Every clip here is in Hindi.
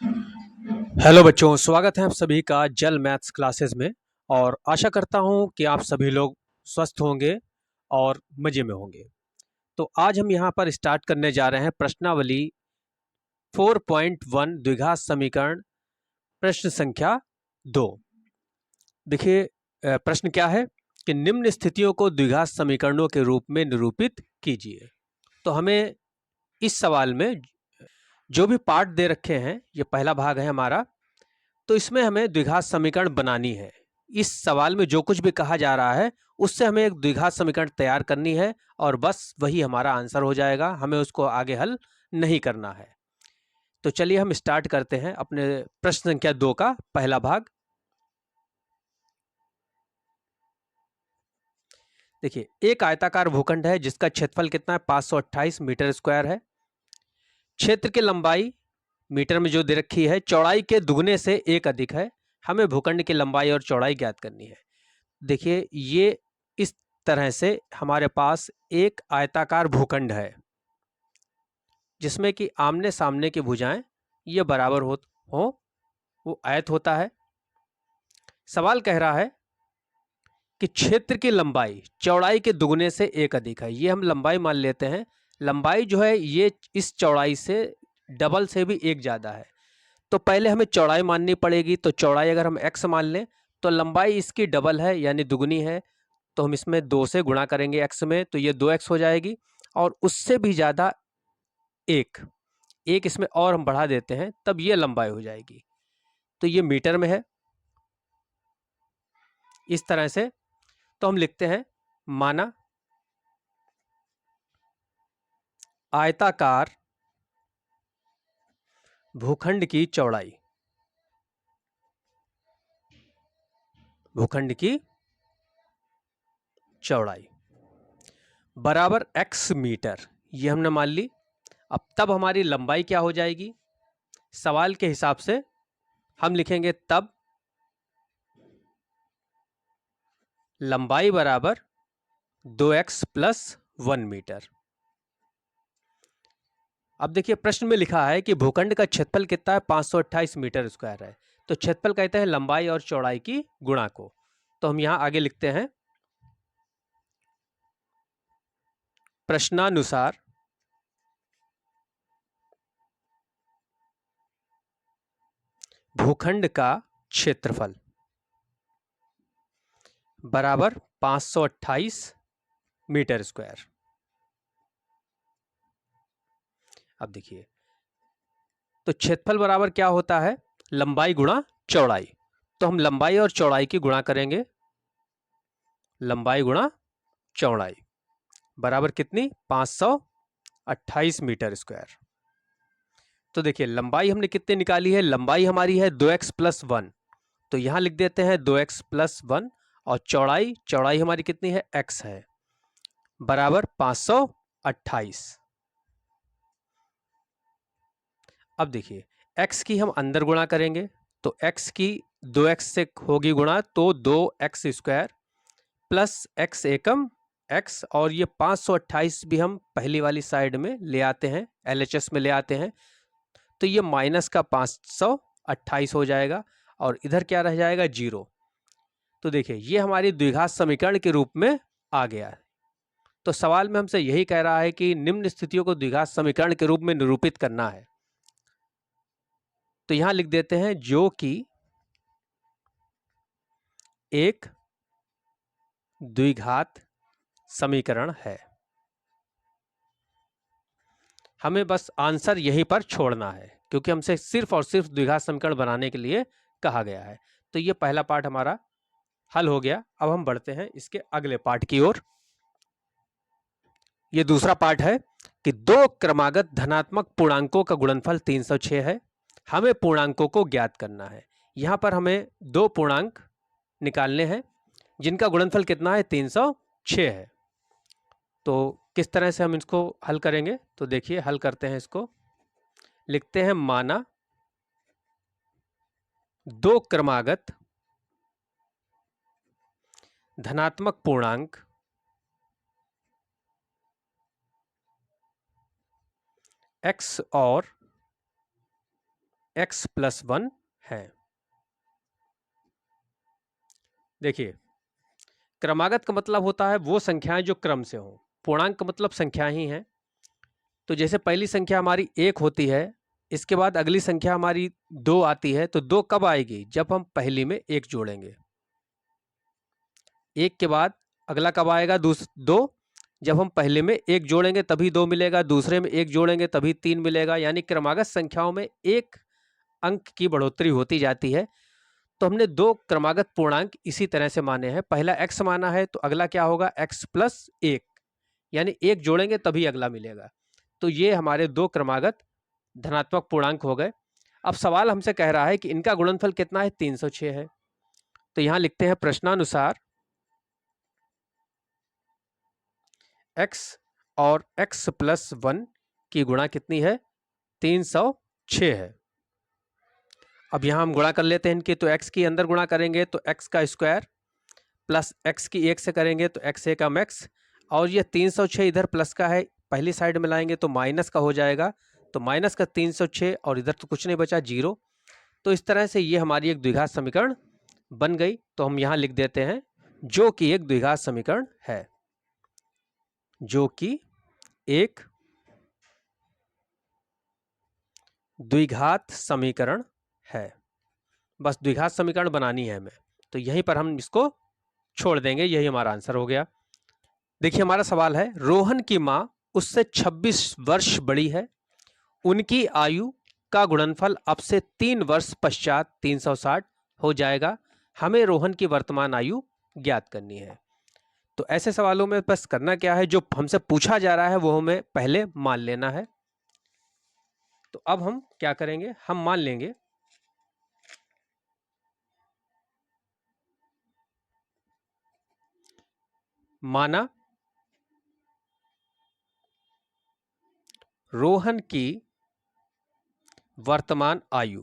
हेलो बच्चों, स्वागत है आप सभी का जल मैथ्स क्लासेस में। और आशा करता हूं कि आप सभी लोग स्वस्थ होंगे और मज़े में होंगे। तो आज हम यहां पर स्टार्ट करने जा रहे हैं प्रश्नावली 4.1 द्विघात समीकरण प्रश्न संख्या 2। देखिए, प्रश्न क्या है कि निम्न स्थितियों को द्विघात समीकरणों के रूप में निरूपित कीजिए। तो हमें इस सवाल में जो भी पार्ट दे रखे हैं, ये पहला भाग है हमारा, तो इसमें हमें द्विघात समीकरण बनानी है। इस सवाल में जो कुछ भी कहा जा रहा है उससे हमें एक द्विघात समीकरण तैयार करनी है और बस वही हमारा आंसर हो जाएगा, हमें उसको आगे हल नहीं करना है। तो चलिए हम स्टार्ट करते हैं अपने प्रश्न संख्या 2 का पहला भाग। देखिए, एक आयताकार भूखंड है जिसका क्षेत्रफल कितना है, 528 मीटर स्क्वायर है। क्षेत्र की लंबाई मीटर में जो दे रखी है चौड़ाई के दुगने से एक अधिक है। हमें भूखंड की लंबाई और चौड़ाई ज्ञात करनी है। देखिए, ये इस तरह से हमारे पास एक आयताकार भूखंड है जिसमें कि आमने सामने की भुजाएं ये बराबर हो वो आयत होता है। सवाल कह रहा है कि क्षेत्र की लंबाई चौड़ाई के दुगने से एक अधिक है। ये हम लंबाई मान लेते हैं। लंबाई जो है ये इस चौड़ाई से डबल से भी एक ज़्यादा है। तो पहले हमें चौड़ाई माननी पड़ेगी। तो चौड़ाई अगर हम x मान लें तो लंबाई इसकी डबल है यानी दुगनी है। तो हम इसमें 2 से गुणा करेंगे x में, तो ये 2x हो जाएगी। और उससे भी ज़्यादा एक एक इसमें और हम बढ़ा देते हैं, तब ये लंबाई हो जाएगी। तो ये मीटर में है इस तरह से। तो हम लिखते हैं, माना आयताकार भूखंड की चौड़ाई, भूखंड की चौड़ाई बराबर x मीटर, ये हमने मान ली। अब तब हमारी लंबाई क्या हो जाएगी, सवाल के हिसाब से हम लिखेंगे तब लंबाई बराबर 2x प्लस 1 मीटर। अब देखिए, प्रश्न में लिखा है कि भूखंड का क्षेत्रफल कितना है, 528 मीटर स्क्वायर है। तो क्षेत्रफल कहते हैं लंबाई और चौड़ाई की गुणा को। तो हम यहां आगे लिखते हैं, प्रश्नानुसार भूखंड का क्षेत्रफल बराबर 528 मीटर स्क्वायर। अब देखिए, तो क्षेत्रफल बराबर क्या होता है, लंबाई गुणा चौड़ाई। तो हम लंबाई और चौड़ाई की गुणा करेंगे, लंबाई गुणा चौड़ाई बराबर कितनी, 528 मीटर स्क्वायर। तो देखिए, लंबाई हमने कितनी निकाली है, लंबाई हमारी है 2x प्लस 1। तो यहां लिख देते हैं 2x प्लस 1। और चौड़ाई चौड़ाई हमारी कितनी है, x है, बराबर 528। अब देखिए, x की हम अंदर गुणा करेंगे। तो x की 2x से होगी गुणा, तो 2x स्क्वायर प्लस x एकम x, और ये 528 भी हम पहली वाली साइड में ले आते हैं, LHS में ले आते हैं। तो ये माइनस का 528 हो जाएगा और इधर क्या रह जाएगा, 0। तो देखिए, ये हमारी द्विघात समीकरण के रूप में आ गया है। तो सवाल में हमसे यही कह रहा है कि निम्न स्थितियों को द्विघात समीकरण के रूप में निरूपित करना है। तो यहां लिख देते हैं, जो कि एक द्विघात समीकरण है। हमें बस आंसर यहीं पर छोड़ना है क्योंकि हमसे सिर्फ और सिर्फ द्विघात समीकरण बनाने के लिए कहा गया है। तो ये पहला पार्ट हमारा हल हो गया। अब हम बढ़ते हैं इसके अगले पार्ट की ओर। ये दूसरा पार्ट है कि दो क्रमागत धनात्मक पूर्णांकों का गुणनफल 306 है। हमें पूर्णांकों को ज्ञात करना है। यहां पर हमें दो पूर्णांक निकालने हैं जिनका गुणनफल कितना है, 306 है। तो किस तरह से हम इसको हल करेंगे, तो देखिए हल करते हैं इसको। लिखते हैं, माना दो क्रमागत धनात्मक पूर्णांक x और x+1 है। देखिए, क्रमागत का मतलब होता है वो संख्याएं जो क्रम से हों। पूर्णांक का मतलब संख्या ही है। तो जैसे पहली संख्या हमारी 1 होती है, इसके बाद अगली संख्या हमारी 2 आती है, तो 2 कब आएगी? जब हम पहली में 1 जोड़ेंगे। 1 के बाद अगला कब आएगा? 2। जब हम पहले में 1 जोड़ेंगे तभी 2 मिलेगा, दूसरे में 1 जोड़ेंगे तभी 3 मिलेगा। यानी क्रमागत संख्याओं में 1 अंक की बढ़ोतरी होती जाती है। तो हमने 2 क्रमागत पूर्णांक इसी तरह से माने हैं। पहला x माना है, तो अगला क्या होगा? x+1, यानी 1 जोड़ेंगे तभी अगला मिलेगा। तो ये हमारे 2 क्रमागत धनात्मक पूर्णांक हो गए। अब सवाल हमसे कह रहा है कि इनका गुणनफल कितना है? 306 है। तो यहां लिखते हैं प्रश्नानुसार x और x+1 की गुणा कितनी है? 306 है। अब यहां हम गुणा कर लेते हैं इनके। तो x की अंदर गुणा करेंगे तो x का स्क्वायर प्लस x की 1 से करेंगे तो x एकम x, और ये 306 इधर प्लस का है, पहली साइड में लाएंगे तो माइनस का हो जाएगा। तो माइनस का 306 और इधर तो कुछ नहीं बचा, 0। तो इस तरह से ये हमारी एक द्विघात समीकरण बन गई। तो हम यहां लिख देते हैं जो कि एक द्विघात समीकरण है, जो कि एक द्विघात समीकरण है। बस द्विघात समीकरण बनानी है हमें, तो यहीं पर हम इसको छोड़ देंगे। यही हमारा आंसर हो गया। देखिए, हमारा सवाल है, रोहन की मां उससे 26 वर्ष बड़ी है। उनकी आयु का गुणनफल अब से 3 वर्ष पश्चात 360 हो जाएगा। हमें रोहन की वर्तमान आयु ज्ञात करनी है। तो ऐसे सवालों में बस करना क्या है, जो हमसे पूछा जा रहा है वो हमें पहले मान लेना है। तो अब हम क्या करेंगे? हम मान लेंगे माना रोहन की वर्तमान आयु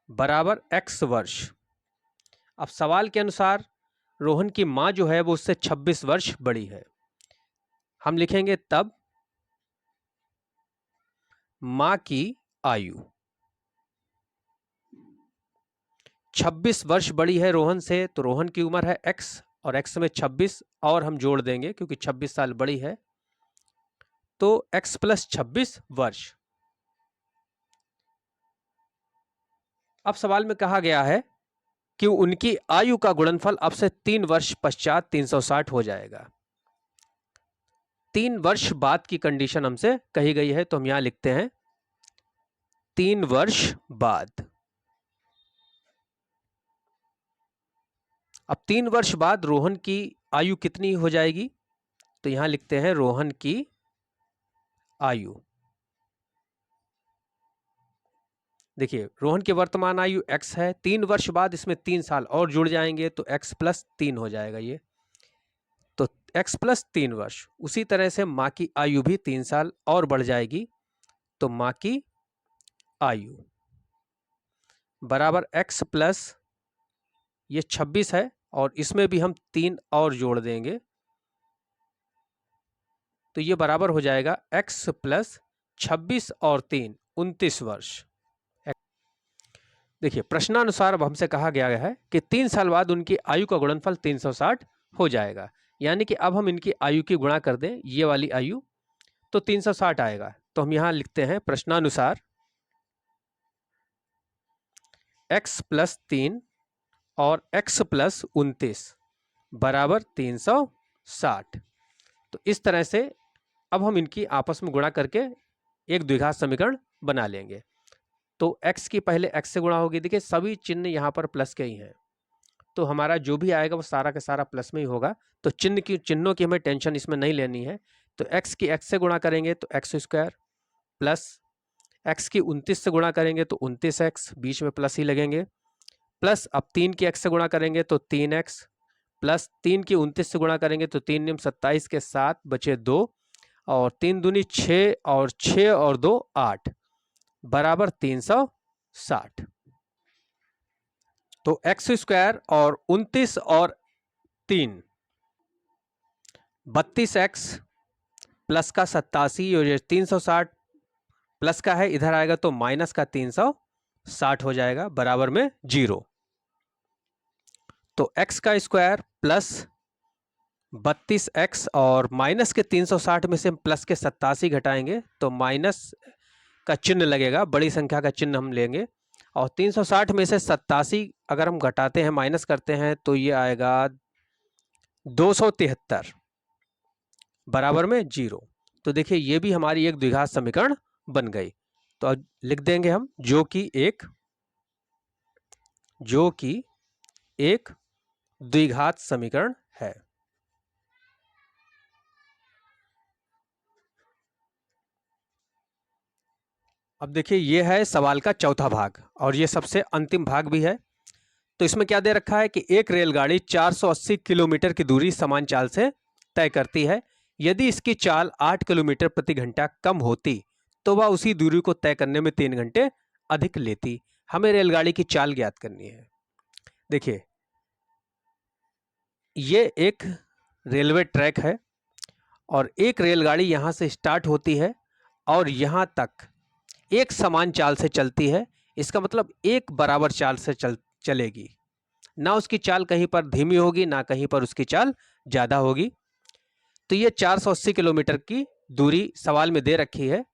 बराबर x वर्ष। अब सवाल के अनुसार रोहन की मां जो है वो उससे 26 वर्ष बड़ी है। हम लिखेंगे तब मां की आयु 26 वर्ष बड़ी है रोहन से, तो रोहन की उम्र है x और x में 26 और हम जोड़ देंगे क्योंकि 26 साल बड़ी है, तो x+26 वर्ष। अब सवाल में कहा गया है कि उनकी आयु का गुणनफल अब से 3 वर्ष पश्चात 360 हो जाएगा। 3 वर्ष बाद की कंडीशन हमसे कही गई है, तो हम यहां लिखते हैं 3 वर्ष बाद। अब 3 वर्ष बाद रोहन की आयु कितनी हो जाएगी? तो यहां लिखते हैं रोहन की आयु। देखिए, रोहन की वर्तमान आयु x है, 3 वर्ष बाद इसमें 3 साल और जुड़ जाएंगे तो x+3 हो जाएगा ये। तो x+3 वर्ष। उसी तरह से मां की आयु भी 3 साल और बढ़ जाएगी, तो मां की आयु बराबर x प्लस ये 26 है और इसमें भी हम 3 और जोड़ देंगे, तो ये बराबर हो जाएगा x+26 और 3 29 वर्ष। देखिए, प्रश्नानुसार अब हमसे कहा गया है कि 3 साल बाद उनकी आयु का गुणनफल 360 हो जाएगा। यानी कि अब हम इनकी आयु की गुणा कर दें, ये वाली आयु, तो 360 आएगा। तो हम यहां लिखते हैं प्रश्नानुसार x+3 और x+29 बराबर 360। तो इस तरह से अब हम इनकी आपस में गुणा करके एक द्विघात समीकरण बना लेंगे। तो x की पहले x से गुणा होगी। देखिए, सभी चिन्ह यहाँ पर प्लस के ही हैं, तो हमारा जो भी आएगा वो सारा का सारा प्लस में ही होगा। तो चिन्हों की हमें टेंशन इसमें नहीं लेनी है। तो x की x से गुणा करेंगे तो x² प्लस x की 29 से गुणा करेंगे तो 29x, बीच में प्लस ही लगेंगे, प्लस अब 3 की x से गुणा करेंगे तो 3x, प्लस 3 की 29 से गुणा करेंगे तो 3 नियम 27 के 7 बचे 2, और 3 दूनी 6 और 6 और 2 8 बराबर 360। तो x² और 29 और 3 32x प्लस का 87 और ये 360 प्लस का है, इधर आएगा तो माइनस का 360 हो जाएगा, बराबर में 0। तो x का स्क्वायर प्लस 32x और माइनस के 360 में से हम प्लस के 87 घटाएंगे तो माइनस का चिन्ह लगेगा, बड़ी संख्या का चिन्ह हम लेंगे। और 360 में से 87 अगर हम घटाते हैं, माइनस करते हैं, तो ये आएगा 273 बराबर में 0। तो देखिए ये भी हमारी एक द्विघात समीकरण बन गई। तो अब लिख देंगे हम जो कि एक द्विघात समीकरण है। अब देखिए ये है सवाल का चौथा भाग और ये सबसे अंतिम भाग भी है। तो इसमें क्या दे रखा है कि एक रेलगाड़ी 480 किलोमीटर की दूरी समान चाल से तय करती है। यदि इसकी चाल 8 किलोमीटर प्रति घंटा कम होती तो वह उसी दूरी को तय करने में 3 घंटे अधिक लेती। हमें रेलगाड़ी की चाल ज्ञात करनी है। देखिए ये एक रेलवे ट्रैक है और एक रेलगाड़ी यहाँ से स्टार्ट होती है और यहाँ तक एक समान चाल से चलती है। इसका मतलब एक बराबर चाल से चलेगी, ना उसकी चाल कहीं पर धीमी होगी ना कहीं पर उसकी चाल ज़्यादा होगी। तो ये 480 किलोमीटर की दूरी सवाल में दे रखी है।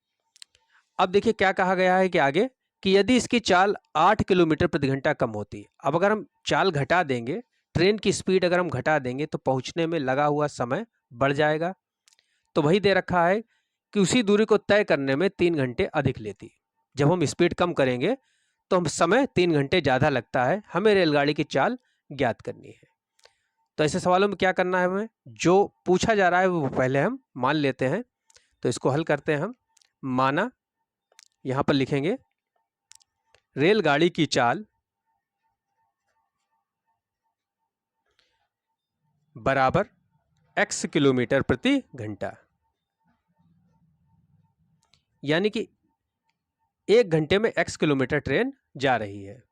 अब देखिए क्या कहा गया है कि आगे कि यदि इसकी चाल 8 किलोमीटर प्रति घंटा कम होती। अब अगर हम चाल घटा देंगे, ट्रेन की स्पीड अगर हम घटा देंगे तो पहुंचने में लगा हुआ समय बढ़ जाएगा। तो वही दे रखा है कि उसी दूरी को तय करने में 3 घंटे अधिक लेती। जब हम स्पीड कम करेंगे तो हम समय 3 घंटे ज़्यादा लगता है। हमें रेलगाड़ी की चाल ज्ञात करनी है। तो ऐसे सवालों में क्या करना है, हमें जो पूछा जा रहा है वो पहले हम मान लेते हैं। तो इसको हल करते हैं हम। माना यहाँ पर लिखेंगे रेलगाड़ी की चाल बराबर x किलोमीटर प्रति घंटा, यानी कि 1 घंटे में x किलोमीटर ट्रेन जा रही है।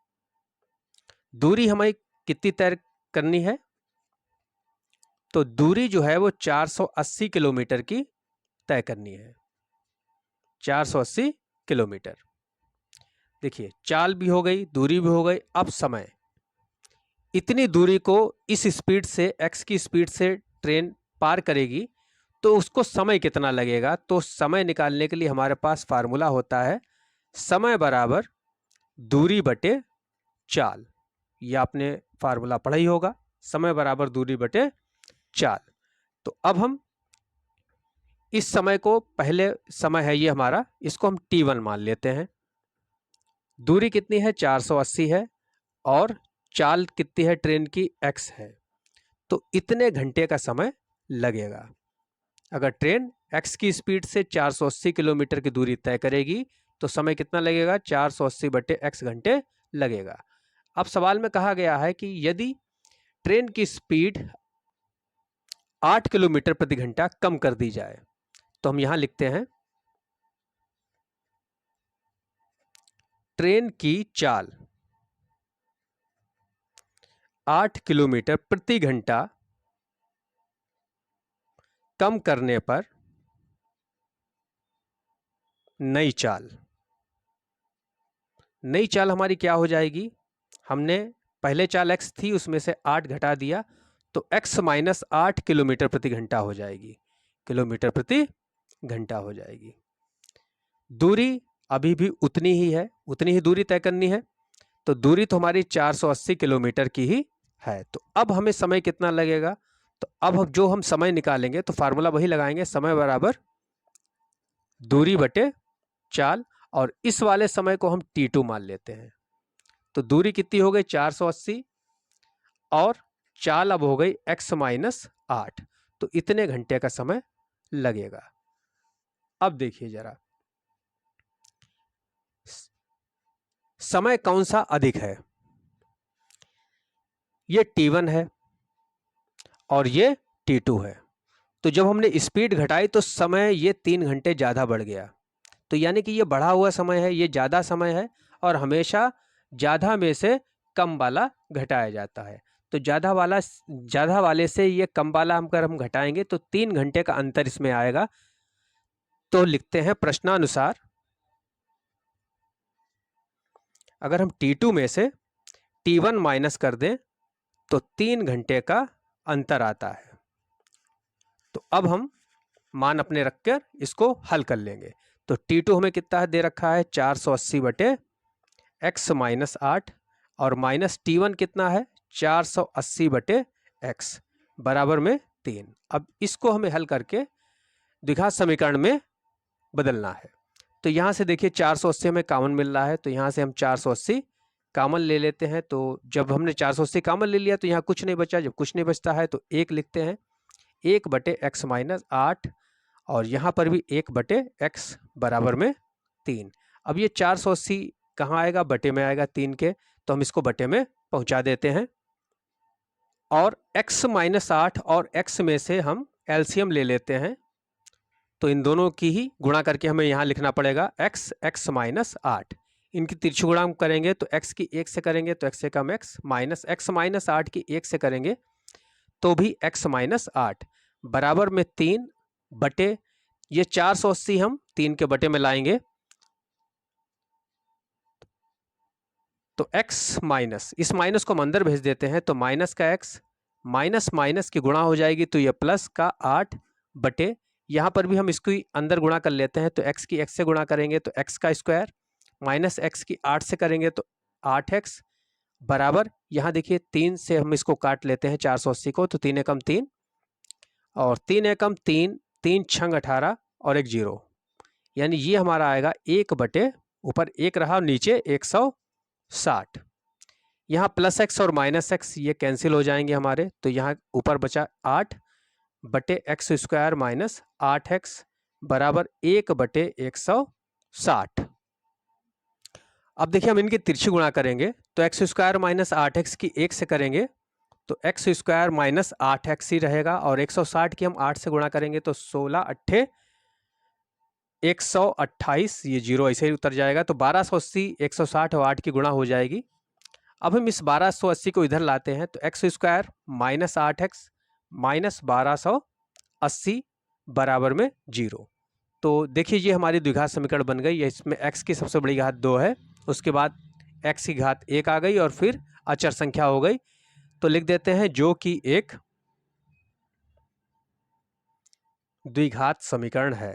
दूरी हमें कितनी तय करनी है, तो दूरी जो है वो 480 किलोमीटर की तय करनी है। 480 किलोमीटर। देखिए चाल भी हो गई, दूरी भी हो गई। अब समय, इतनी दूरी को इस स्पीड से x की स्पीड से ट्रेन पार करेगी तो उसको समय कितना लगेगा। तो समय निकालने के लिए हमारे पास फार्मूला होता है समय बराबर दूरी बटे चाल। ये आपने फार्मूला पढ़ा ही होगा, समय बराबर दूरी बटे चाल। तो अब हम इस समय को, पहले समय है ये हमारा, इसको हम t1 मान लेते हैं। दूरी कितनी है, 480 है और चाल कितनी है ट्रेन की, x है। तो इतने घंटे का समय लगेगा। अगर ट्रेन x की स्पीड से 480 किलोमीटर की दूरी तय करेगी तो समय कितना लगेगा, 480 बटे x घंटे लगेगा। अब सवाल में कहा गया है कि यदि ट्रेन की स्पीड 8 किलोमीटर प्रति घंटा कम कर दी जाए, तो हम यहां लिखते हैं ट्रेन की चाल 8 किलोमीटर प्रति घंटा कम करने पर नई चाल हमारी क्या हो जाएगी। हमने पहले चाल x थी, उसमें से 8 घटा दिया तो x माइनस 8 किलोमीटर प्रति घंटा हो जाएगी। किलोमीटर प्रति घंटा हो जाएगी। दूरी अभी भी उतनी ही है, उतनी ही दूरी तय करनी है। तो दूरी तो हमारी 480 किलोमीटर की ही है। तो अब हमें समय कितना लगेगा, तो अब जो हम समय निकालेंगे तो फार्मूला वही लगाएंगे, समय बराबर दूरी बटे चाल, और इस वाले समय को हम t2 मान लेते हैं। तो दूरी कितनी हो गई, 480 और चाल अब हो गई x माइनस 8। तो इतने घंटे का समय लगेगा। अब देखिए जरा समय कौन सा अधिक है, ये t1 है और ये t2 है। तो जब हमने स्पीड घटाई तो समय ये 3 घंटे ज़्यादा बढ़ गया। तो यानी कि ये बढ़ा हुआ समय है, ये ज़्यादा समय है और हमेशा ज़्यादा में से कम वाला घटाया जाता है। तो ज़्यादा वाले से ये कम वाला हम घटाएंगे तो 3 घंटे का अंतर इसमें आएगा। तो लिखते हैं प्रश्नानुसार अगर हम T2 में से T1 माइनस कर दें तो 3 घंटे का अंतर आता है। तो अब हम मान अपने रखकर इसको हल कर लेंगे। तो T2 हमें कितना दे रखा है 480 बटे x माइनस 8 और माइनस T1 कितना है 480 बटे x बराबर में 3। अब इसको हमें हल करके द्विघात समीकरण में बदलना है। तो यहाँ से देखिए 480 हमें कॉमन मिल रहा है, तो यहाँ से हम 480 कॉमन ले लेते हैं। तो जब हमने 480 कॉमन ले लिया तो यहाँ कुछ नहीं बचा, जब कुछ नहीं बचता है तो 1 लिखते हैं, 1 बटे x माइनस 8 और यहाँ पर भी 1 बटे x बराबर में 3। अब ये 480 कहाँ आएगा, बटे में आएगा 3 के, तो हम इसको बटे में पहुँचा देते हैं और x माइनस 8 और x में से हम एलसीएम ले लेते हैं। तो इन दोनों की ही गुणा करके हमें यहाँ लिखना पड़ेगा x माइनस 8। इनकी तिरछी गुणा करेंगे तो x की 1 से करेंगे तो x से कम x माइनस 8 की 1 से करेंगे तो भी x माइनस 8 बराबर में 3 बटे ये 480 हम 3 के बटे में लाएंगे तो x माइनस, इस माइनस को हम अंदर भेज देते हैं तो माइनस का x माइनस माइनस की गुणा हो जाएगी तो ये प्लस का 8 बटे, यहाँ पर भी हम इसको अंदर गुणा कर लेते हैं तो x की x से गुणा करेंगे तो x का स्क्वायर माइनस x की 8 से करेंगे तो 8x बराबर, यहाँ देखिए 3 से हम इसको काट लेते हैं 480 को, तो 3 एकम 3 और 3 एकम 3, 3 छंग 18 और 1 0, यानी ये हमारा आएगा 1 बटे ऊपर 1 रहा और नीचे 160। यहाँ प्लस x और माइनस x ये कैंसिल हो जाएंगे हमारे, तो यहाँ ऊपर बचा 8 बटे x स्क्वायर माइनस 8x बराबर 1 बटे 160। अब देखिए हम इनकी तिरछी गुणा करेंगे तो x स्क्वायर माइनस 8x की 1 से करेंगे तो x स्क्वायर माइनस 8x ही रहेगा और 160 की हम 8 से गुणा करेंगे तो 16 अट्ठे 128, ये 0 ऐसे ही उतर जाएगा। तो 1280 160 और 8 की गुणा हो जाएगी। अब हम इस 1280 को इधर लाते हैं तो x square minus 8x minus 1280 बराबर में 0। तो देखिए ये हमारी द्विघात समीकरण बन गई है। इसमें x की सबसे बड़ी घात 2 है, उसके बाद x की घात 1 आ गई और फिर अचर संख्या हो गई। तो लिख देते हैं जो कि एक द्विघात समीकरण है।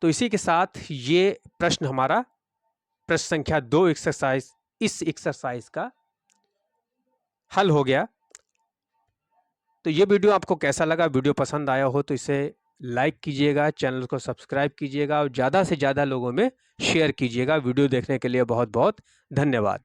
तो इसी के साथ ये प्रश्न हमारा प्रश्न संख्या 2 एक्सरसाइज, इस एक्सरसाइज का हल हो गया। तो ये वीडियो आपको कैसा लगा, वीडियो पसंद आया हो तो इसे लाइक कीजिएगा, चैनल को सब्सक्राइब कीजिएगा और ज़्यादा से ज़्यादा लोगों में शेयर कीजिएगा। वीडियो देखने के लिए बहुत बहुत धन्यवाद।